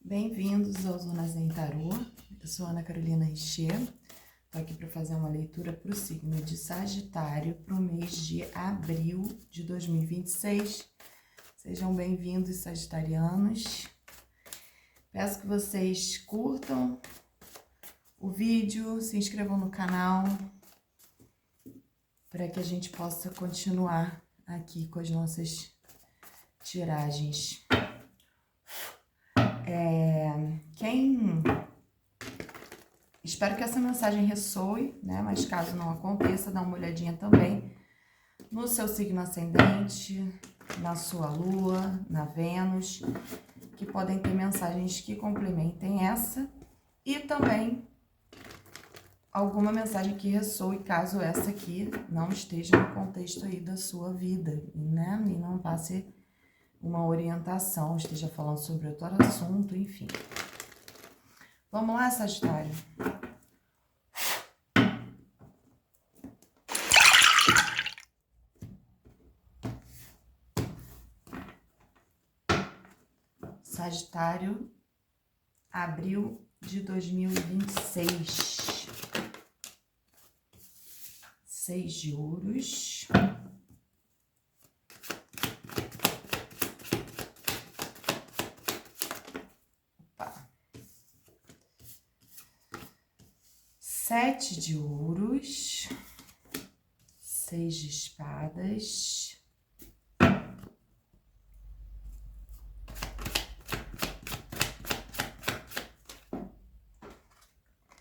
Bem-vindos ao Zona Zen Tarô. Eu sou Ana Carolina Richer. Estou aqui para fazer uma leitura para o signo de Sagitário para o mês de abril de 2026. Sejam bem-vindos, sagitarianos. Peço que vocês curtam o vídeo, se inscrevam no canal para que a gente possa continuar aqui com as nossas tiragens. Espero que essa mensagem ressoe, né? Mas caso não aconteça, dá uma olhadinha também no seu signo ascendente, na sua lua, na Vênus, que podem ter mensagens que complementem essa e também alguma mensagem que ressoe caso essa aqui não esteja no contexto aí da sua vida, né? E não passe uma orientação, esteja falando sobre outro assunto, enfim. Vamos lá, Sagitário? Sagitário, abril de 2026. 6 de ouros. Opa. 7 de ouros. 6 de espadas.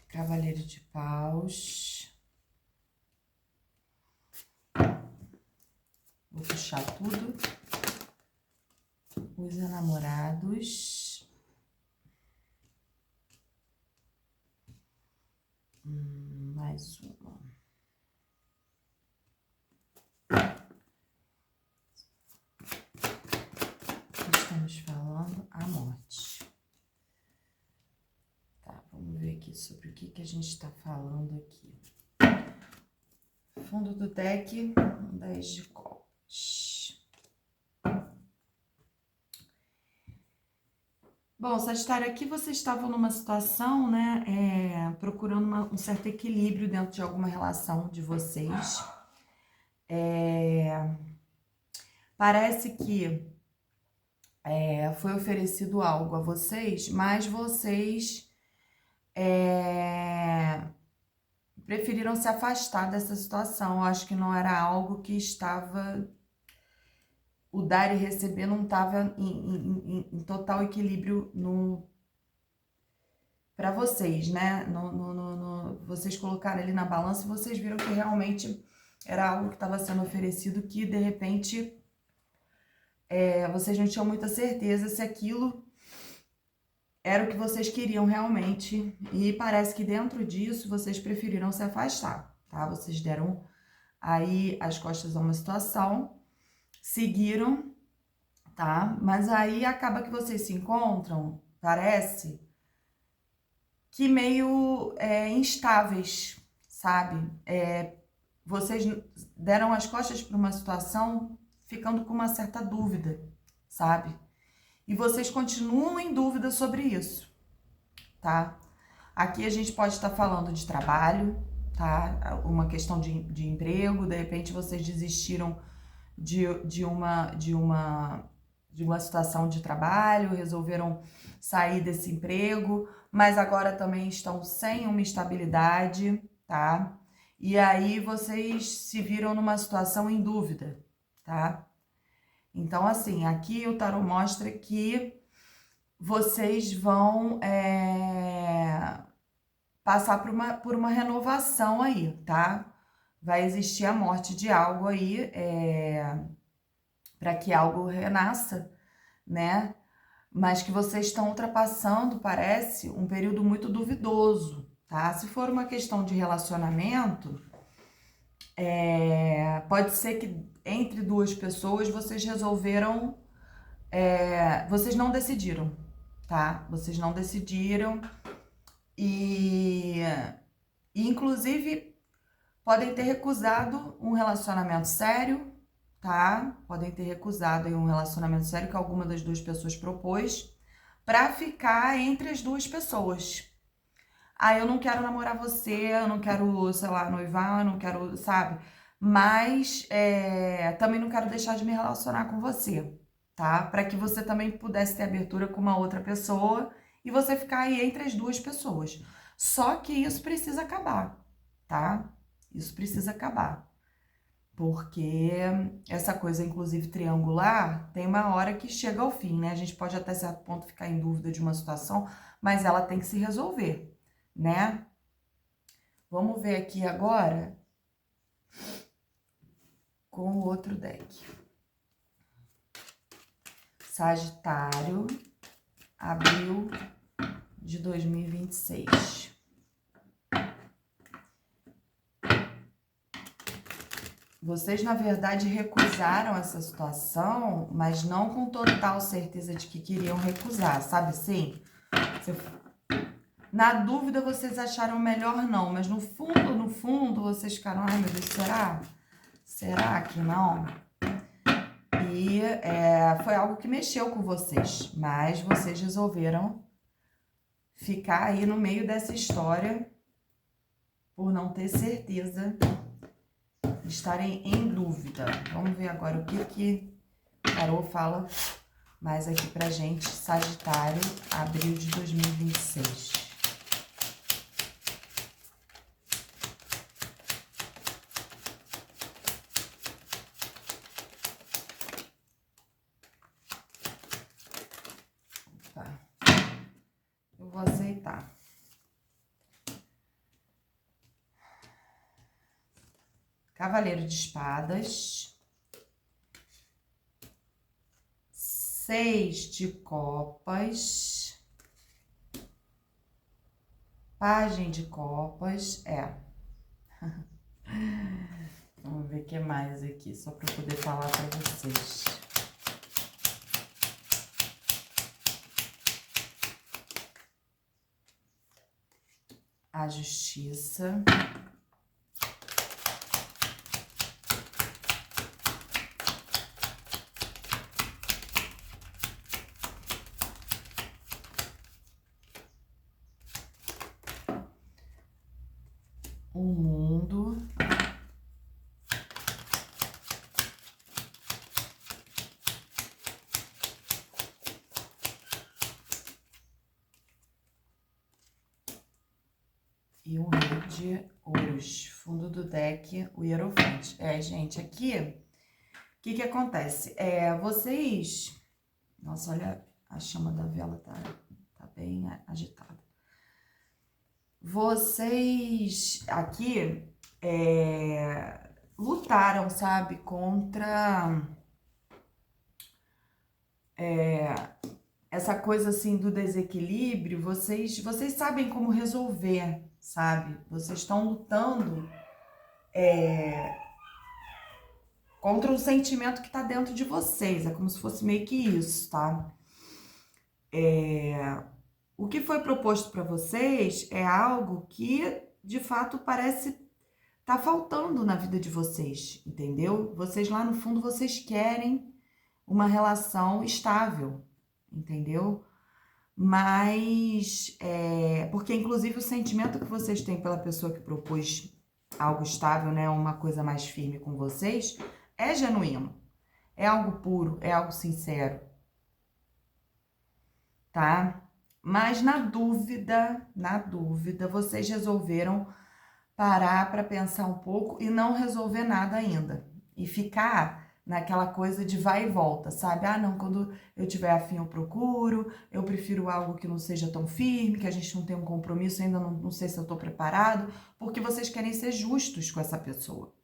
Cavaleiro de paus. Vou puxar tudo. Os enamorados. Mais uma. Estamos falando a morte. Tá, vamos ver aqui sobre o que a gente está falando aqui. Fundo do deck, 10 de copas. Bom, Sagitário, aqui vocês estavam numa situação, né, procurando um certo equilíbrio dentro de alguma relação de vocês. Parece que foi oferecido algo a vocês, mas vocês preferiram se afastar dessa situação. Eu acho que não era algo que estava... O dar e receber não estava em total equilíbrio para vocês, né? Vocês colocaram ali na balança e vocês viram que realmente era algo que estava sendo oferecido que, de repente, vocês não tinham muita certeza se aquilo era o que vocês queriam realmente. E parece que dentro disso vocês preferiram se afastar, tá? Vocês deram aí as costas a uma situação, seguiram, tá? Mas aí acaba que vocês se encontram, parece que meio instáveis, sabe? Vocês deram as costas para uma situação ficando com uma certa dúvida, sabe? E vocês continuam em dúvida sobre isso, tá? Aqui a gente pode estar falando de trabalho, tá? Uma questão de emprego, de repente vocês desistiram de uma situação de trabalho, resolveram sair desse emprego, mas agora também estão sem uma estabilidade, tá? E aí vocês se viram numa situação em dúvida, tá? Então, assim, aqui o tarô mostra que vocês vão passar por uma renovação aí, tá? Vai existir a morte de algo aí, para que algo renasça, né? Mas que vocês estão ultrapassando, parece, um período muito duvidoso, tá? Se for uma questão de relacionamento, pode ser que entre duas pessoas vocês resolveram, vocês não decidiram, tá? Vocês não decidiram e inclusive podem ter recusado um relacionamento sério, tá? Podem ter recusado aí um relacionamento sério que alguma das duas pessoas propôs, pra ficar entre as duas pessoas. Ah, eu não quero namorar você, eu não quero, sei lá, noivar, eu não quero, sabe? Mas também não quero deixar de me relacionar com você, tá? Pra que você também pudesse ter abertura com uma outra pessoa e você ficar aí entre as duas pessoas. Só que isso precisa acabar, tá? Isso precisa acabar. Porque essa coisa, inclusive, triangular, tem uma hora que chega ao fim, né? A gente pode até certo ponto ficar em dúvida de uma situação, mas ela tem que se resolver, né? Vamos ver aqui agora com o outro deck. Sagitário, abril de 2026. Vocês, na verdade, recusaram essa situação, mas não com total certeza de que queriam recusar, sabe assim? Na dúvida, vocês acharam melhor não, mas no fundo, vocês ficaram, ai meu Deus, será? Será que não? E foi algo que mexeu com vocês, mas vocês resolveram ficar aí no meio dessa história por não ter certeza, estarem em dúvida. Vamos ver agora o que o tarô fala mais aqui pra gente. Sagitário, abril de 2026. Tá. Eu vou aceitar. Cavaleiro de espadas, 6 de copas, Pagem de copas, Vamos ver o que mais aqui, só para poder falar para vocês. A justiça. O mundo. E o rei de ouros. Fundo do deck, o hierofante. Gente, aqui, o que acontece? Vocês... Nossa, olha, a chama da vela tá bem agitada. Vocês aqui lutaram, sabe, contra essa coisa assim do desequilíbrio. Vocês sabem como resolver, sabe? Vocês estão lutando contra um sentimento que tá dentro de vocês. É como se fosse meio que isso, tá? O que foi proposto para vocês é algo que, de fato, parece tá faltando na vida de vocês, entendeu? Vocês lá no fundo, vocês querem uma relação estável, entendeu? Mas, porque inclusive o sentimento que vocês têm pela pessoa que propôs algo estável, né, uma coisa mais firme com vocês, é genuíno, é algo puro, é algo sincero, tá? Mas na dúvida, vocês resolveram parar para pensar um pouco e não resolver nada ainda. E ficar naquela coisa de vai e volta, sabe? Ah, não, quando eu tiver afim eu procuro, eu prefiro algo que não seja tão firme, que a gente não tenha um compromisso, ainda não sei se eu tô preparado, porque vocês querem ser justos com essa pessoa,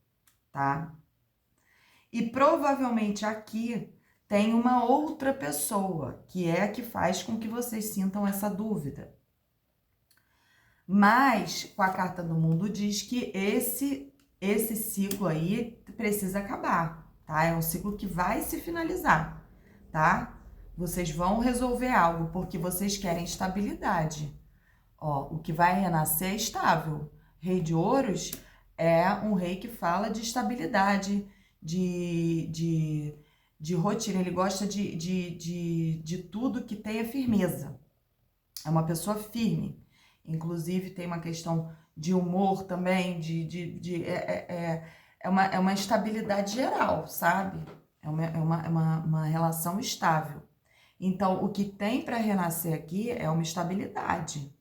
tá? E provavelmente aqui tem uma outra pessoa, que é a que faz com que vocês sintam essa dúvida. Mas, com a carta do mundo, diz que esse ciclo aí precisa acabar, tá? É um ciclo que vai se finalizar, tá? Vocês vão resolver algo porque vocês querem estabilidade. Ó, o que vai renascer é estável. Rei de Ouros é um rei que fala de estabilidade, de de rotina, ele gosta de tudo que tenha firmeza. É uma pessoa firme. Inclusive, tem uma questão de humor também, é uma estabilidade geral, sabe? É uma relação estável. Então, o que tem para renascer aqui é uma estabilidade,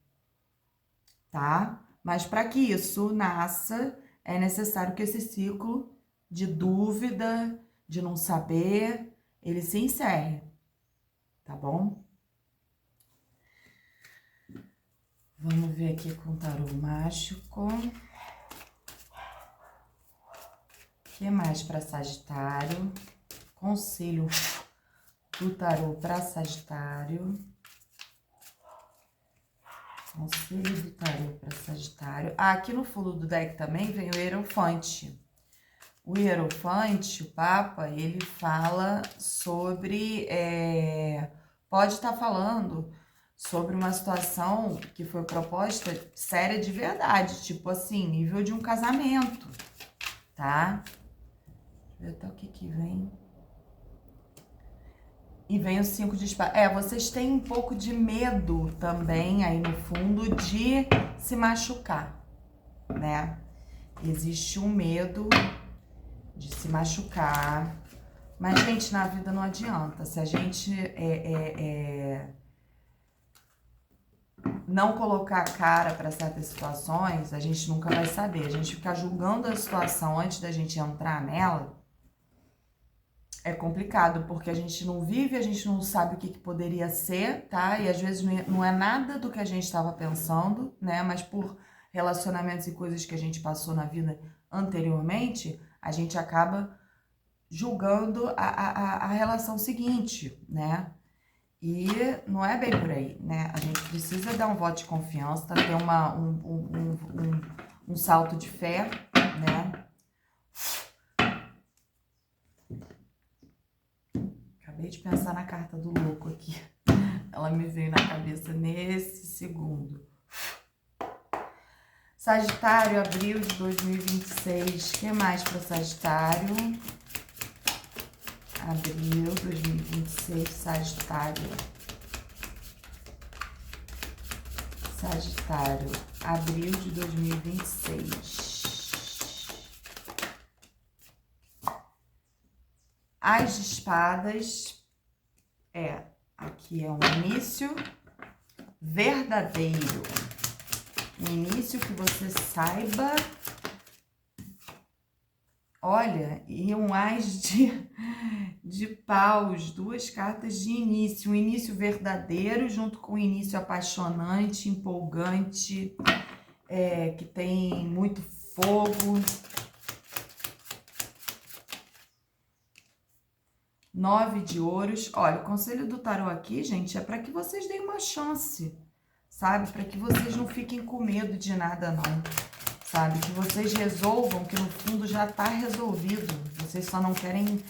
tá? Mas para que isso nasça, é necessário que esse ciclo de dúvida, de não saber, ele se encerre, tá bom? Vamos ver aqui com o tarô mágico. O que mais para Sagitário? Conselho do tarô para Sagitário. Conselho do tarô para Sagitário. Ah, aqui no fundo do deck também vem o Hierofante. O Hierofante, o Papa, ele fala sobre... pode estar falando sobre uma situação que foi proposta séria de verdade. Tipo assim, nível de um casamento, tá? Deixa eu ver até o que vem. E vem o 5 de espadas. Vocês têm um pouco de medo também aí no fundo de se machucar, né? Existe um medo de se machucar. Mas, gente, na vida não adianta. Se a gente não colocar a cara para certas situações, a gente nunca vai saber. A gente ficar julgando a situação antes da gente entrar nela é complicado, porque a gente não vive, a gente não sabe o que poderia ser, tá? E às vezes não é nada do que a gente estava pensando, né? Mas por relacionamentos e coisas que a gente passou na vida anteriormente, a gente acaba julgando a relação seguinte, né? E não é bem por aí, né? A gente precisa dar um voto de confiança, ter um salto de fé, né? Acabei de pensar na carta do louco aqui. Ela me veio na cabeça nesse segundo. Sagitário, abril de 2026. O que mais para Sagitário? Abril 2026, Sagitário. Sagitário, abril de 2026. As de espadas, aqui é um início verdadeiro. Um início que você saiba. Olha, e um as de paus, duas cartas de início. Um início verdadeiro junto com um início apaixonante, empolgante, que tem muito fogo. 9 de ouros. Olha, o conselho do tarô aqui, gente, é para que vocês deem uma chance, sabe? Para que vocês não fiquem com medo de nada, não. Sabe? Que vocês resolvam, que no fundo já tá resolvido. Vocês só não querem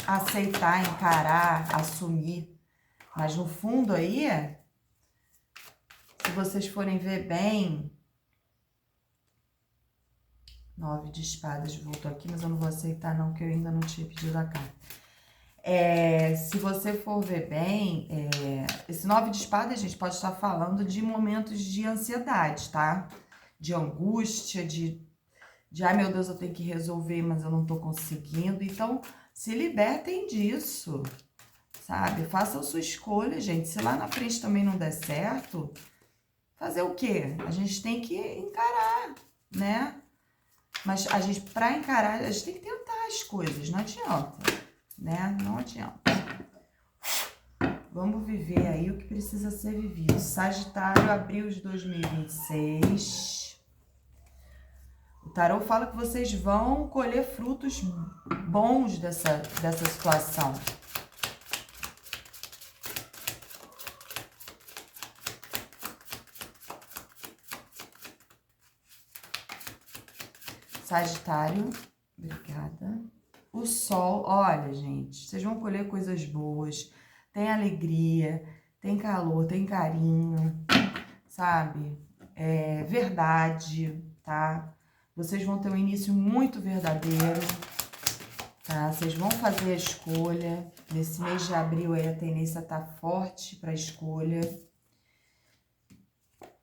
aceitar, encarar, assumir. Mas no fundo aí, se vocês forem ver bem... 9 de espadas voltou aqui, mas eu não vou aceitar não, porque eu ainda não tinha pedido a carta. Se você for ver bem, esse 9 de espadas, gente, pode estar falando de momentos de ansiedade, tá? De angústia, ai meu Deus, eu tenho que resolver, mas eu não tô conseguindo. Então, se libertem disso, sabe? Façam a sua escolha, gente. Se lá na frente também não der certo, fazer o quê? A gente tem que encarar, né? Mas pra encarar, a gente tem que tentar as coisas, não adianta, né? Não adianta. Vamos viver aí o que precisa ser vivido. Sagitário, abril de 2026. O tarô fala que vocês vão colher frutos bons dessa situação. Sagitário, obrigada. O sol, olha, gente, vocês vão colher coisas boas, tem alegria, tem calor, tem carinho, sabe? Verdade, tá? Vocês vão ter um início muito verdadeiro, tá? Vocês vão fazer a escolha. Nesse mês de abril aí a tendência tá forte para escolha.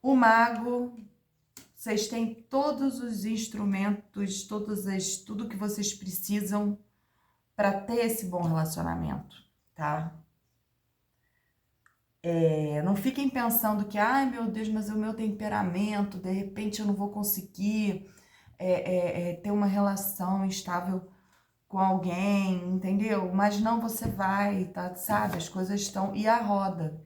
O mago, vocês têm todos os instrumentos, tudo que vocês precisam para ter esse bom relacionamento, tá? Não fiquem pensando que, ai meu Deus, mas é o meu temperamento, de repente eu não vou conseguir ter uma relação estável com alguém, entendeu? Mas não, você vai, tá? Sabe? As coisas estão... E a roda.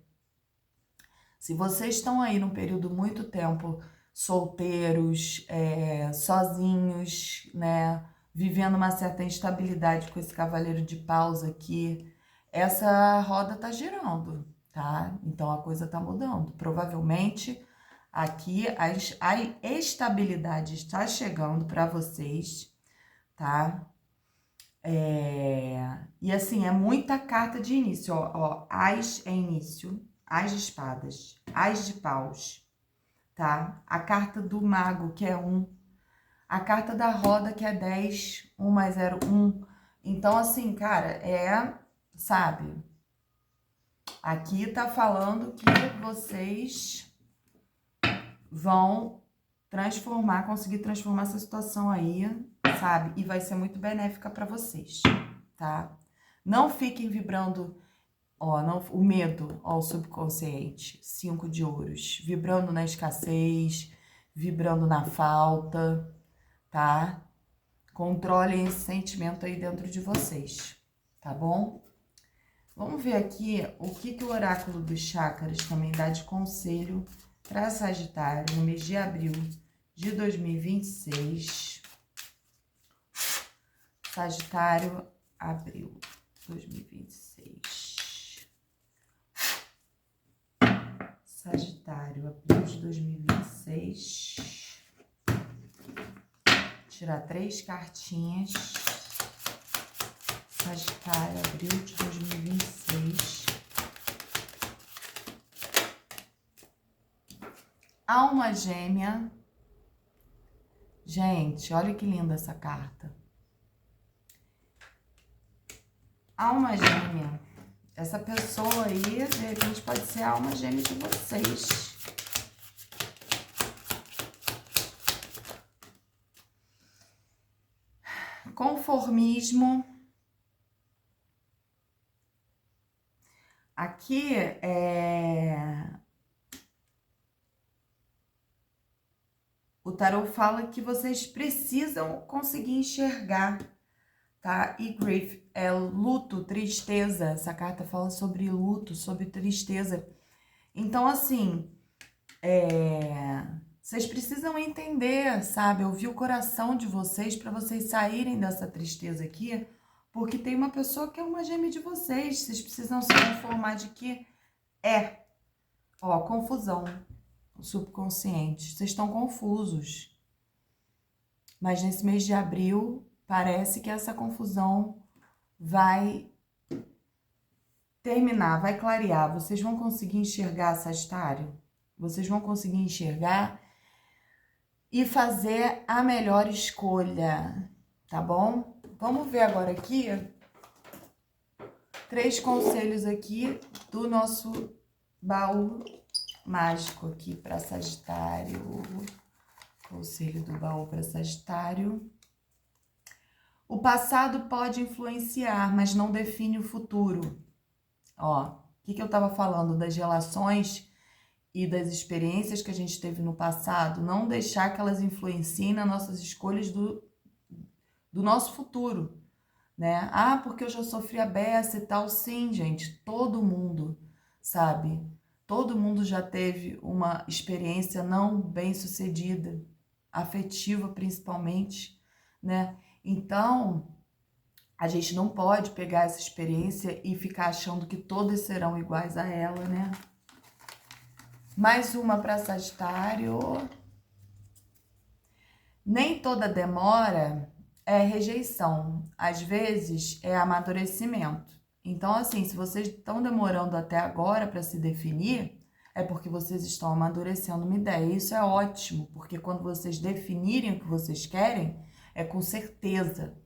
Se vocês estão aí num período muito tempo solteiros, sozinhos, né? Vivendo uma certa instabilidade com esse cavaleiro de paus aqui, essa roda tá girando, tá? Então a coisa tá mudando. Provavelmente aqui a estabilidade está chegando para vocês, tá? E assim, é muita carta de início, ó, Ás é início, Ás de espadas, Ás de paus, tá? A carta do mago, que é 1, a carta da roda, que é 10, 1 mais 0, 1. Então, assim, cara, sabe, aqui tá falando que vocês vão conseguir transformar essa situação aí, sabe? E vai ser muito benéfica para vocês, tá? Não fiquem vibrando, ó, o medo, ó, o subconsciente, 5 de ouros, vibrando na escassez, vibrando na falta, tá? Controlem esse sentimento aí dentro de vocês, tá bom? Vamos ver aqui o que o oráculo dos chakras também dá de conselho para Sagitário no mês de abril de 2026. Sagitário, abril 2026. Sagitário, abril de 2026. Tirar 3 cartinhas. Sagitário, abril de 2026. Alma gêmea. Gente, olha que linda essa carta. Alma gêmea. Essa pessoa aí, de repente, pode ser a alma gêmea de vocês. Conformismo. Aqui o tarot fala que vocês precisam conseguir enxergar, tá? E grief é luto, tristeza. Essa carta fala sobre luto, sobre tristeza. Então, assim, vocês precisam entender, sabe? Ouvir o coração de vocês para vocês saírem dessa tristeza aqui, porque tem uma pessoa que é uma gêmea de vocês. Vocês precisam se conformar de que ó, confusão. O subconsciente. Vocês estão confusos. Mas nesse mês de abril, parece que essa confusão vai terminar, vai clarear. Vocês vão conseguir enxergar, Sagitário? Vocês vão conseguir enxergar e fazer a melhor escolha, tá bom? Vamos ver agora aqui 3 conselhos aqui do nosso baú mágico aqui para Sagitário. Conselho do baú para Sagitário. O passado pode influenciar, mas não define o futuro. Ó, o que eu tava falando das relações e das experiências que a gente teve no passado, não deixar que elas influenciem nas nossas escolhas do nosso futuro, né? Ah, porque eu já sofri a beça e tal. Sim, gente, todo mundo, sabe? Todo mundo já teve uma experiência não bem-sucedida, afetiva principalmente, né? Então, a gente não pode pegar essa experiência e ficar achando que todas serão iguais a ela, né? Mais uma para Sagitário. Nem toda demora é rejeição, às vezes é amadurecimento. Então, assim, se vocês estão demorando até agora para se definir, é porque vocês estão amadurecendo uma ideia. Isso é ótimo, porque quando vocês definirem o que vocês querem, é com certeza.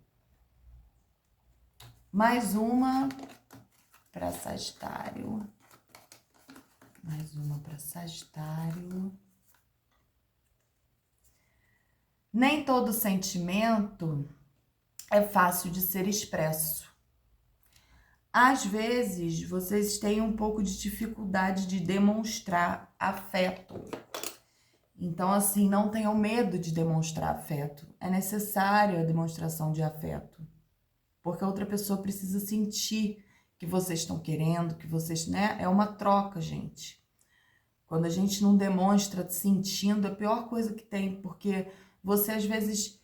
Mais uma para Sagitário. Mais uma para Sagitário. Nem todo sentimento é fácil de ser expresso. Às vezes, vocês têm um pouco de dificuldade de demonstrar afeto. Então, assim, não tenham medo de demonstrar afeto. É necessária a demonstração de afeto. Porque a outra pessoa precisa sentir que vocês estão querendo, que vocês, né? É uma troca, gente. Quando a gente não demonstra sentindo, é a pior coisa que tem, porque você às vezes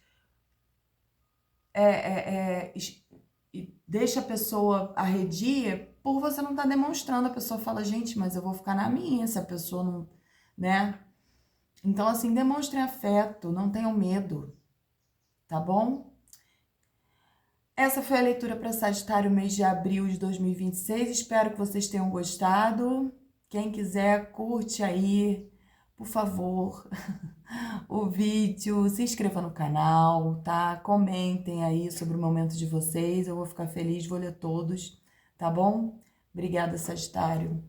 deixa a pessoa arredia por você não estar demonstrando. A pessoa fala, gente, mas eu vou ficar na minha se a pessoa não, né? Então, assim, demonstrem afeto, não tenham medo, tá bom? Essa foi a leitura para Sagitário, mês de abril de 2026. Espero que vocês tenham gostado. Quem quiser, curte aí, por favor, o vídeo, se inscreva no canal, tá? Comentem aí sobre o momento de vocês, eu vou ficar feliz, vou ler todos, tá bom? Obrigada, Sagitário.